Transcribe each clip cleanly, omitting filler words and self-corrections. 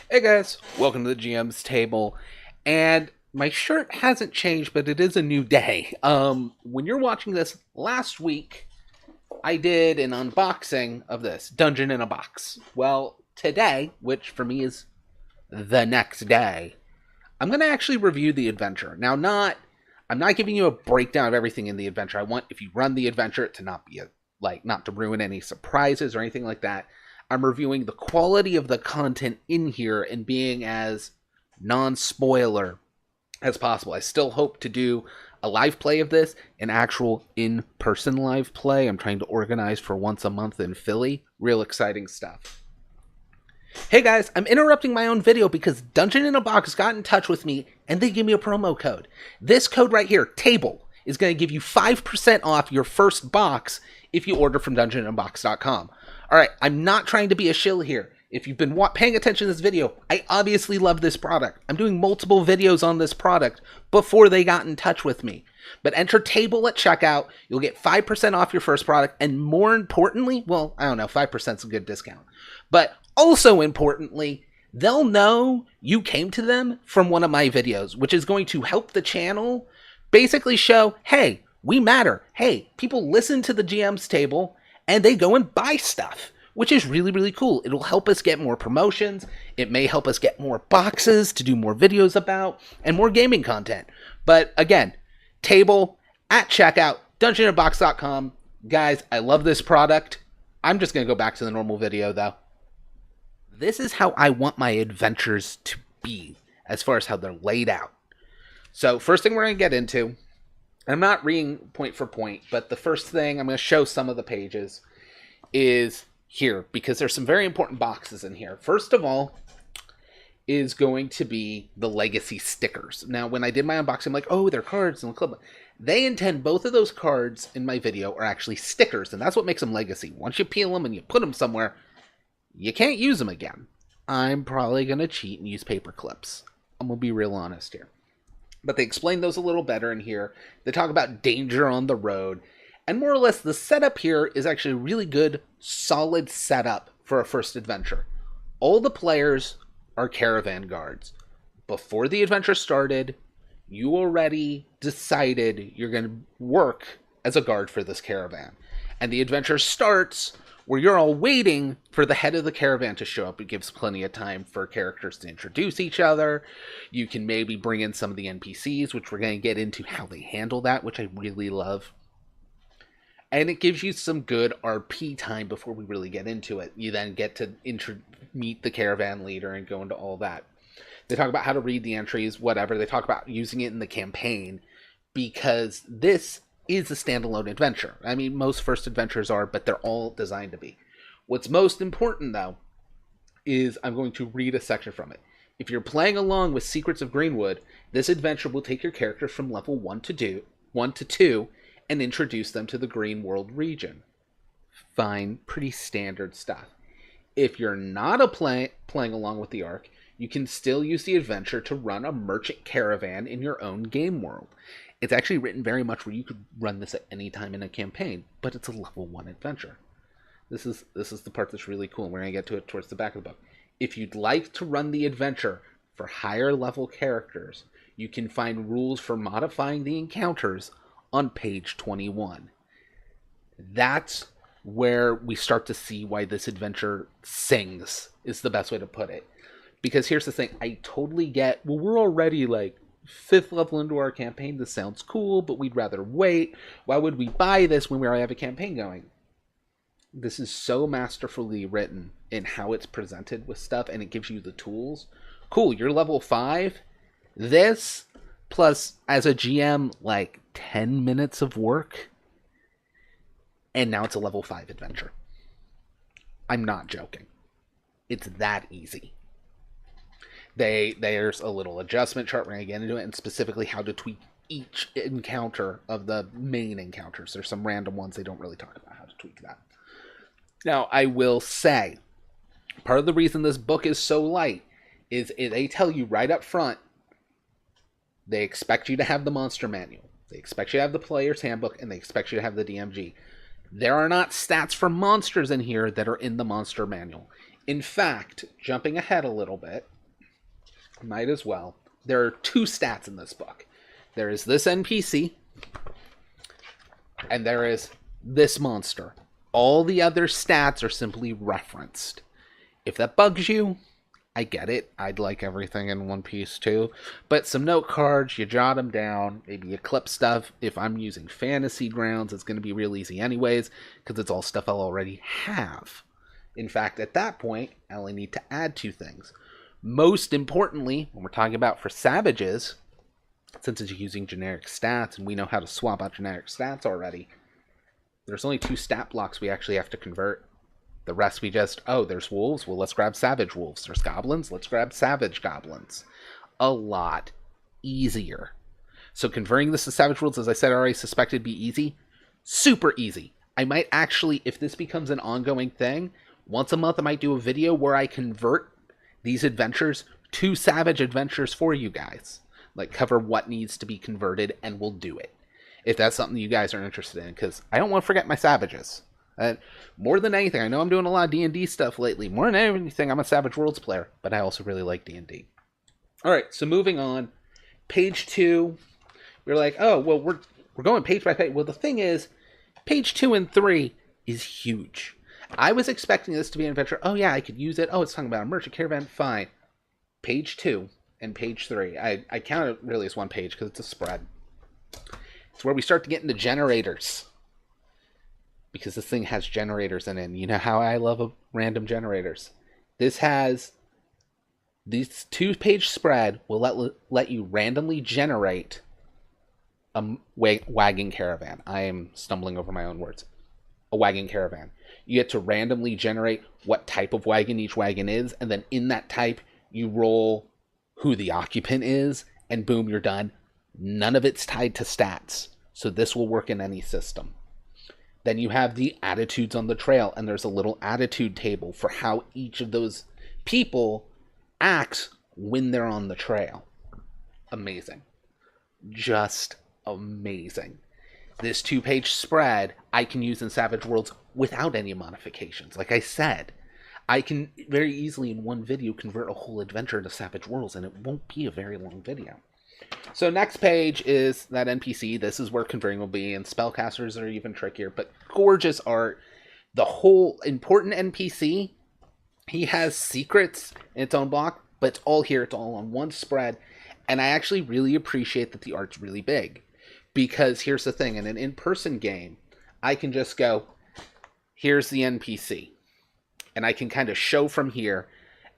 Hey guys, welcome to the GM's table. And my shirt hasn't changed, but it is a new day. When you're watching this, last week I did an unboxing of this Dungeon in a Box. Well, today, which for me is the next day, I'm going to actually review the adventure. Now, I'm not giving you a breakdown of everything in the adventure. I want, if you run the adventure, it to not be not to ruin any surprises or anything like that. I'm reviewing the quality of the content in here and being as non-spoiler as possible. I still hope to do a live play of this, an actual in-person live play. I'm trying to organize for once a month in Philly. Real exciting stuff. Hey guys, I'm interrupting my own video because Dungeon in a Box got in touch with me and they gave me a promo code. This code right here, TABLE, is going to give you 5% off your first box if you order from dungeoninbox.com. Alright, I'm not trying to be a shill here. If you've been paying attention to this video, I obviously love this product. I'm doing multiple videos on this product before they got in touch with me. But enter TABLE at checkout, you'll get 5% off your first product, and more importantly, well, I don't know, 5% is a good discount. But also importantly, they'll know you came to them from one of my videos, which is going to help the channel basically show, hey, we matter. Hey, people listen to the GM's table and they go and buy stuff, which is really, really cool. It'll help us get more promotions. It may help us get more boxes to do more videos about and more gaming content. But again, TABLE at checkout, dungeoninbox.com. Guys, I love this product. I'm just going to go back to the normal video though. This is how I want my adventures to be as far as how they're laid out. So first thing we're going to get into, I'm not reading point for point, but the first thing I'm going to show some of the pages is here because there's some very important boxes in here. First of all is going to be the legacy stickers. Now, when I did my unboxing, I'm like, oh, they're cards in the club. They intend both of those cards in my video are actually stickers, and that's what makes them legacy. Once you peel them and you put them somewhere, you can't use them again. I'm probably going to cheat and use paper clips. I'm going to be real honest here. But they explain those a little better in here. They talk about danger on the road. And more or less, the setup here is actually a really good, solid setup for a first adventure. All the players are Caravan guards. Before the adventure started, you already decided you're going to work as a guard for this caravan. And the adventure starts where you're all waiting for the head of the caravan to show up. It gives plenty of time for characters to introduce each other. You can maybe bring in some of the NPCs, which we're going to get into how they handle that, which I really love. And it gives you some good RP time before we really get into it. You then get to meet the caravan leader and go into all that. They talk about how to read the entries, whatever. They talk about using it in the campaign because this is a standalone adventure. I mean, most first adventures are, but they're all designed to be. What's most important, though, is I'm going to read a section from it. If you're playing along with Secrets of Greenwood, this adventure will take your characters from level 1 to 2 and introduce them to the Greenworld region. Fine, pretty standard stuff. If you're not playing along with the arc, you can still use the adventure to run a merchant caravan in your own game world. It's actually written very much where you could run this at any time in a campaign, but it's a level 1 adventure. This is the part that's really cool, and we're going to get to it towards the back of the book. If you'd like to run the adventure for higher level characters, you can find rules for modifying the encounters on page 21. That's where we start to see why this adventure sings, is the best way to put it. Because here's the thing, I totally get, well, we're already like 5th level into our campaign, this sounds cool, but we'd rather wait. Why would we buy this when we already have a campaign going? This is so masterfully written in how it's presented with stuff, and it gives you the tools. Cool, you're level 5. This, plus as a GM, like 10 minutes of work, and now it's a level 5 adventure. I'm not joking. It's that easy. There's a little adjustment chart. We're going to get into it, and specifically how to tweak each encounter of the main encounters. There's some random ones they don't really talk about how to tweak that. Now, I will say, part of the reason this book is so light is they tell you right up front, they expect you to have the monster manual. They expect you to have the player's handbook, and they expect you to have the DMG. There are not stats for monsters in here that are in the monster manual. In fact, jumping ahead a little bit, Might as well. There are 2 stats in this book. There is this NPC, and there is this monster. All the other stats are simply referenced. If that bugs you, I get it. I'd like everything in one piece too. But some note cards, you jot them down. Maybe you clip stuff. If I'm using fantasy grounds, it's going to be real easy anyways, because it's all stuff I'll already have. In fact, at that point, I only need to add 2 things. Most importantly, when we're talking about for savages, since it's using generic stats, and we know how to swap out generic stats already, there's only 2 stat blocks we actually have to convert. The rest we just, oh, there's wolves, well, let's grab savage wolves. There's goblins, let's grab savage goblins. A lot easier. So converting this to savage wolves, as I said, I already suspected be easy. Super easy. I might actually, if this becomes an ongoing thing, once a month I might do a video where I convert these adventures to savage adventures for you guys. Like, cover what needs to be converted, and we'll do it. If that's something you guys are interested in, because I don't want to forget my savages. More than anything, I know I'm doing a lot of D&D stuff lately. More than anything, I'm a Savage Worlds player, but I also really like D&D. All right, so moving on. Page 2, we're like, oh, well, we're going page by page. Well, the thing is, page 2 and 3 is huge. I was expecting this to be an adventure. Oh, yeah, I could use it. Oh, it's talking about a merchant caravan. Fine. Page 2 and page 3. I count it really as one page because it's a spread. It's where we start to get into generators. Because this thing has generators in it. And you know how I love random generators. This has... This 2-page spread will let you randomly generate a wagon caravan. I am stumbling over my own words. A wagon caravan. You get to randomly generate what type of wagon each wagon is. And then in that type, you roll who the occupant is. And boom, you're done. None of it's tied to stats. So this will work in any system. Then you have the attitudes on the trail, and there's a little attitude table for how each of those people acts when they're on the trail. Amazing. Just amazing. This 2-page spread I can use in Savage Worlds without any modifications. Like I said, I can very easily in one video convert a whole adventure into Savage Worlds, and it won't be a very long video. So next page is that NPC. This is where converting will be, and spellcasters are even trickier, but gorgeous art. The whole important NPC, he has secrets in its own block, but it's all here. It's all on one spread, and I actually really appreciate that the art's really big, because here's the thing. In an in-person game, I can just go, here's the NPC, and I can kind of show from here,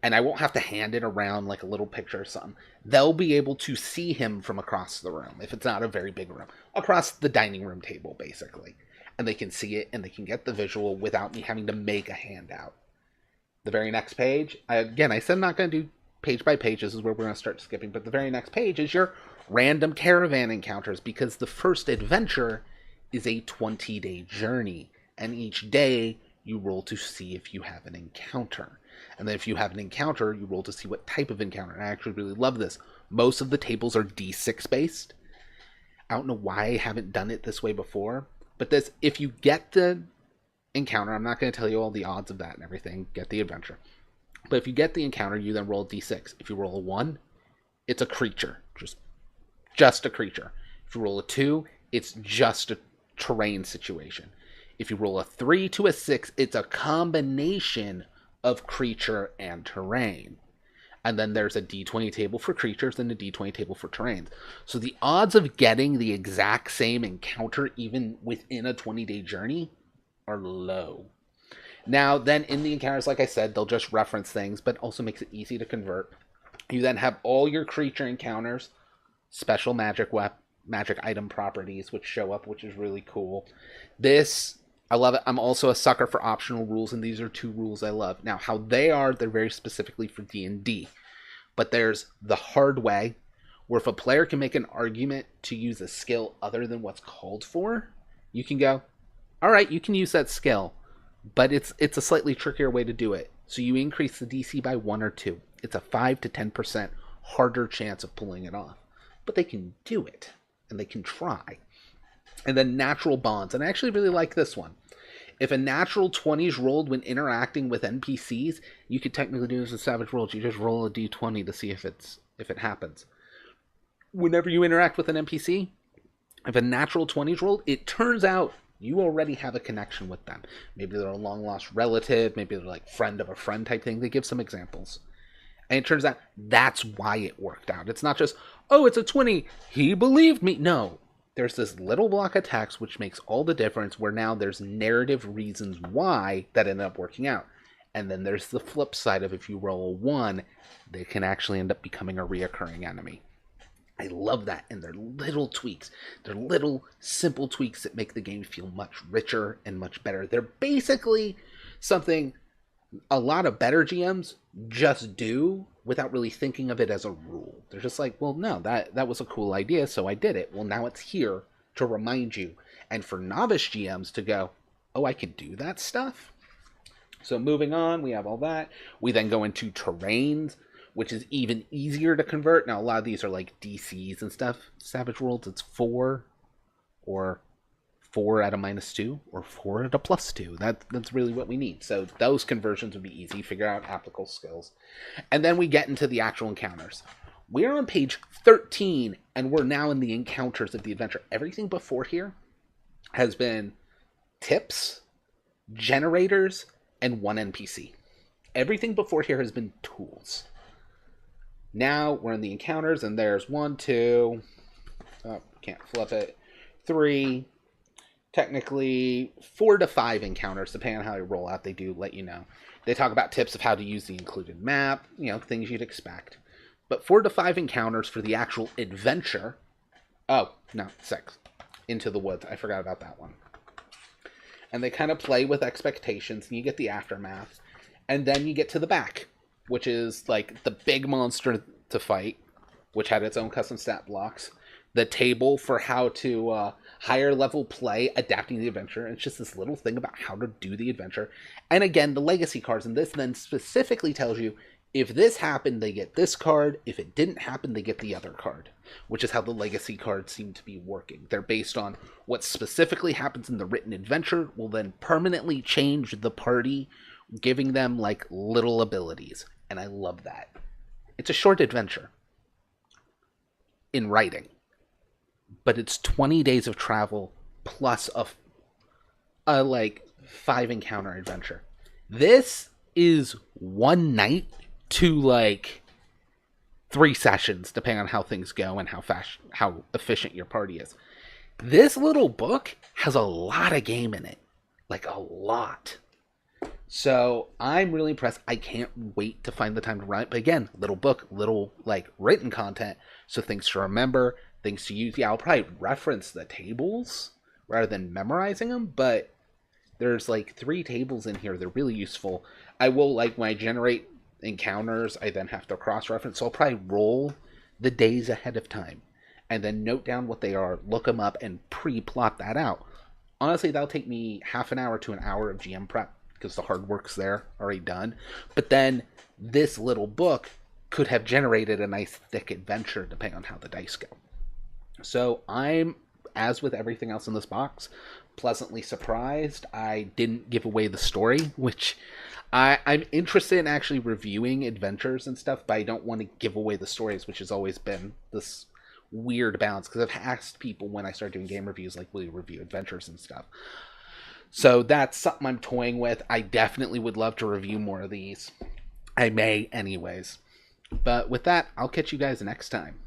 and I won't have to hand it around like a little picture or something. They'll be able to see him from across the room, if it's not a very big room. Across the dining room table, basically. And they can see it, and they can get the visual without me having to make a handout. The very next page, I said I'm not going to do page by page. This is where we're going to start skipping. But the very next page is your random caravan encounters, because the first adventure is a 20-day journey. And each day, you roll to see if you have an encounter. And then if you have an encounter, you roll to see what type of encounter. And I actually really love this. Most of the tables are D6 based. I don't know why I haven't done it this way before. But this, if you get the encounter, I'm not going to tell you all the odds of that and everything. Get the adventure. But if you get the encounter, you then roll a D6. If you roll a 1, it's a creature. Just a creature. If you roll a 2, it's just a terrain situation. If you roll a 3 to a 6, it's a combination of creature and terrain. And then there's a D20 table for creatures and a D20 table for terrains. So the odds of getting the exact same encounter even within a 20-day journey are low. Now, then in the encounters, like I said, they'll just reference things, but also makes it easy to convert. You then have all your creature encounters, special magic item properties, which show up, which is really cool. This... I love it. I'm also a sucker for optional rules, and these are 2 rules I love. Now, how they are, they're very specifically for D&D. But there's the hard way, where if a player can make an argument to use a skill other than what's called for, you can go, all right, you can use that skill, but it's a slightly trickier way to do it. So you increase the DC by 1 or 2. It's a 5 to 10% harder chance of pulling it off. But they can do it, and they can try. And then natural bonds. And I actually really like this one. If a natural 20 is rolled when interacting with NPCs, you could technically do this in Savage Worlds. You just roll a d20 to see if it's if it happens. Whenever you interact with an NPC, if a natural 20's rolled, it turns out you already have a connection with them. Maybe they're a long-lost relative, maybe they're like friend of a friend type thing. They give some examples. And it turns out that's why it worked out. It's not just, oh, it's a 20, he believed me. No, there's this little block of text which makes all the difference, where now there's narrative reasons why that ended up working out. And then there's the flip side of, if you roll a 1, they can actually end up becoming a reoccurring enemy. I love that, and they're little tweaks. They're little, simple tweaks that make the game feel much richer and much better. They're basically something a lot of better GMs just do without really thinking of it as a rule. They're just like, well, no, that was a cool idea, so I did it. Well, now it's here to remind you. And for novice GMs to go, oh, I could do that stuff? So moving on, we have all that. We then go into terrains, which is even easier to convert. Now, a lot of these are like DCs and stuff. Savage Worlds, it's 4, or 4 at a -2, or 4 at a +2. That's really what we need. So those conversions would be easy. Figure out applicable skills. And then we get into the actual encounters. We're on page 13, and we're now in the encounters of the adventure. Everything before here has been tips, generators, and 1 NPC. Everything before here has been tools. Now we're in the encounters, and there's 1, 2, oh, can't flip it, 3, technically 4 to 5 encounters, depending on how you roll out. They do let you know. They talk about tips of how to use the included map, things you'd expect. But 4 to 5 encounters for the actual adventure. Oh, no, 6. Into the Woods. I forgot about that one. And they kind of play with expectations, and you get the aftermath. And then you get to the back, which is like the big monster to fight, which had its own custom stat blocks. The table for how to higher level play, adapting the adventure. And it's just this little thing about how to do the adventure. And again, the legacy cards. And this then specifically tells you, if this happened, they get this card. If it didn't happen, they get the other card, which is how the legacy cards seem to be working. They're based on what specifically happens in the written adventure will then permanently change the party, giving them like little abilities. And I love that. It's a short adventure in writing, but it's 20 days of travel plus a like 5 encounter adventure. This is 1 night to like 3 sessions, depending on how things go and how efficient your party is. This little book has a lot of game in it, like a lot. So I'm really impressed. I can't wait to find the time to run it. But again, little book, little like written content, so things to remember, things to use. Yeah, I'll probably reference the tables rather than memorizing them, but there's like 3 tables in here. They're really useful. I will, like, when I generate encounters, I then have to cross-reference. So I'll probably roll the days ahead of time and then note down what they are, look them up, and pre-plot that out. Honestly, that'll take me half an hour to an hour of GM prep, because the hard work's there, already done. But then this little book could have generated a nice thick adventure, depending on how the dice go. So I'm, as with everything else in this box, pleasantly surprised. I didn't give away the story, which I'm interested in actually reviewing adventures and stuff, but I don't want to give away the stories, which has always been this weird balance, because I've asked people when I start doing game reviews, like, will you review adventures and stuff? So that's something I'm toying with. I definitely would love to review more of these. I may anyways. But with that, I'll catch you guys next time.